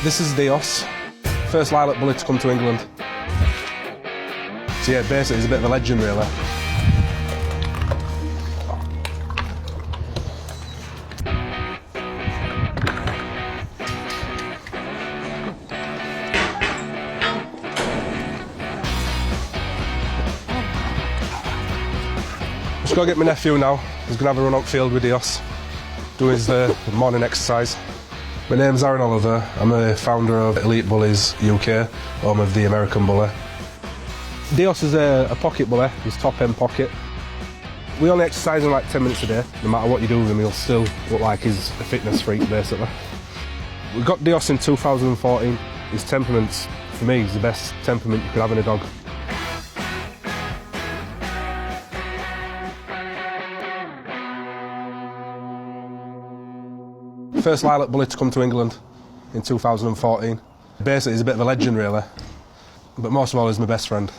This is Dios, first lilac bully to come to England. So yeah, basically he's a bit of a legend really. Just go get my nephew now. He's going to have a run on field with Dios, do his morning exercise. My name's Aaron Oliver. I'm the founder of Elite Bullies UK, home of the American Bully. Dios is a pocket bully, his top end pocket. We only exercise him like 10 minutes a day. No matter what you do with him, he'll still look like he's a fitness freak basically. We got Dios in 2014. His temperament's, for me, is the best temperament you could have in a dog. First lilac bully to come to England in 2014. Basically, he's a bit of a legend really, but most of all, he's my best friend.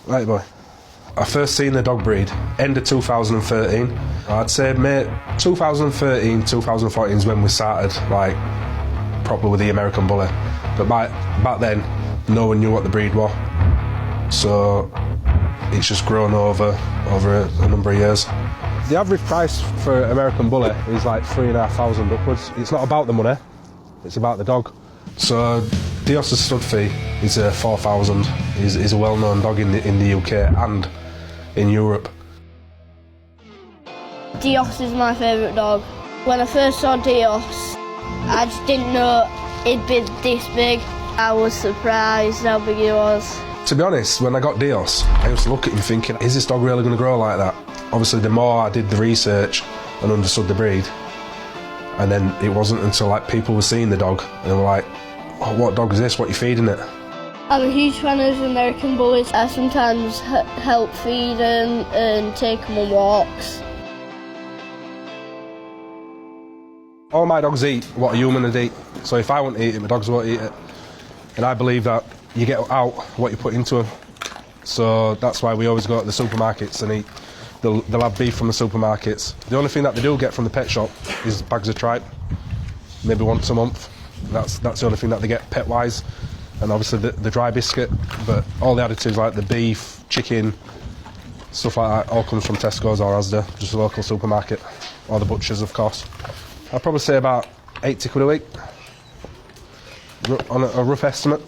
Right, boy. I first seen the dog breed end of 2013. I'd say, mate, 2013, 2014 is when we started, like, proper with the American Bully. But back then, no one knew what the breed was. So it's just grown over a number of years. The average price for American Bully is like £3,500 upwards. It's not about the money, it's about the dog. So Dios's stud fee is £4,000. He's a well-known dog in the UK and in Europe. Dios is my favourite dog. When I first saw Dios, I just didn't know he'd be this big. I was surprised how big he was. To be honest, when I got Dios, I used to look at him thinking, is this dog really going to grow like that? Obviously, the more I did the research and understood the breed, and then it wasn't until like people were seeing the dog and they were like, oh, what dog is this? What are you feeding it? I'm a huge fan of American Bullies. I sometimes help feed them and take them on walks. All my dogs eat what a human would eat. So if I won't eat it, my dogs won't eat it. And I believe that you get out what you put into them. So that's why we always go to the supermarkets and eat. They'll have beef from the supermarkets. The only thing that they do get from the pet shop is bags of tripe, maybe once a month. That's the only thing that they get pet-wise. And obviously the dry biscuit, but all the additives like the beef, chicken, stuff like that all comes from Tesco's or Asda, just a local supermarket, or the butchers of course. I'd probably say about 80 quid a week, on a rough estimate.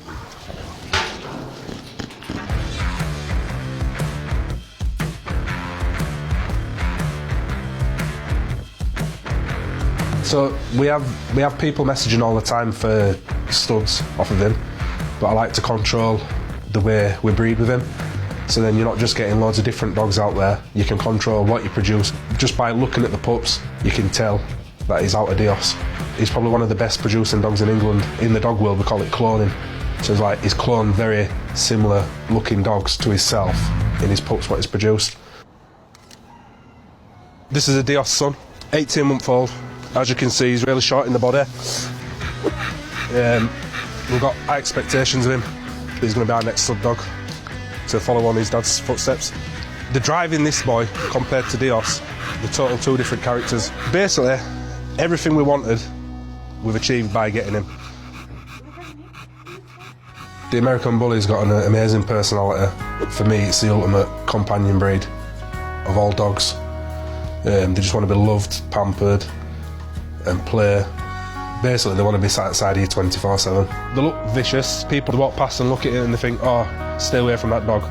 So we have people messaging all the time for studs off of him, but I like to control the way we breed with him. So then you're not just getting loads of different dogs out there, you can control what you produce. Just by looking at the pups, you can tell that he's out of Dios. He's probably one of the best producing dogs in England. In the dog world, we call it cloning. So it's like he's cloned very similar looking dogs to himself in his pups, what he's produced. This is a Dios son, 18-month-old. As you can see, he's really short in the body. We've got high expectations of him. He's going to be our next stud dog to follow on his dad's footsteps. The drive in this boy compared to Dios, the total two different characters. Basically, everything we wanted, we've achieved by getting him. The American Bully's got an amazing personality. For me, it's the ultimate companion breed of all dogs. They just want to be loved, pampered, and play. Basically, they want to be sat outside of you 24/7. They look vicious. People walk past and look at it and they think, oh, stay away from that dog.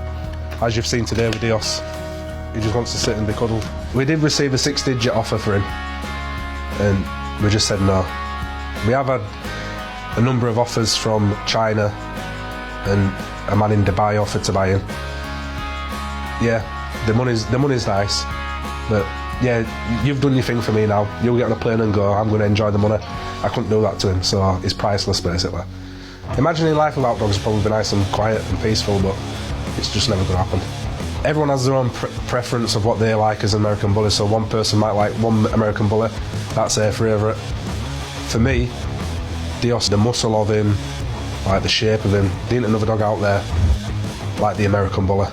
As you've seen today with Dios, he just wants to sit and be cuddled. We did receive a 6-digit offer for him, and we just said no. We have had a number of offers from China, and a man in Dubai offered to buy him. Yeah, the money's nice, but yeah, you've done your thing for me now. You'll get on a plane and go, I'm going to enjoy the money. I couldn't do that to him, so it's priceless basically. Imagining life without dogs would probably be nice and quiet and peaceful, but it's just never going to happen. Everyone has their own preference of what they like as an American Bully, so one person might like one American Bully, that's their favourite. For me, Dios, the muscle of him, like the shape of him, there ain't another dog out there like the American Bully.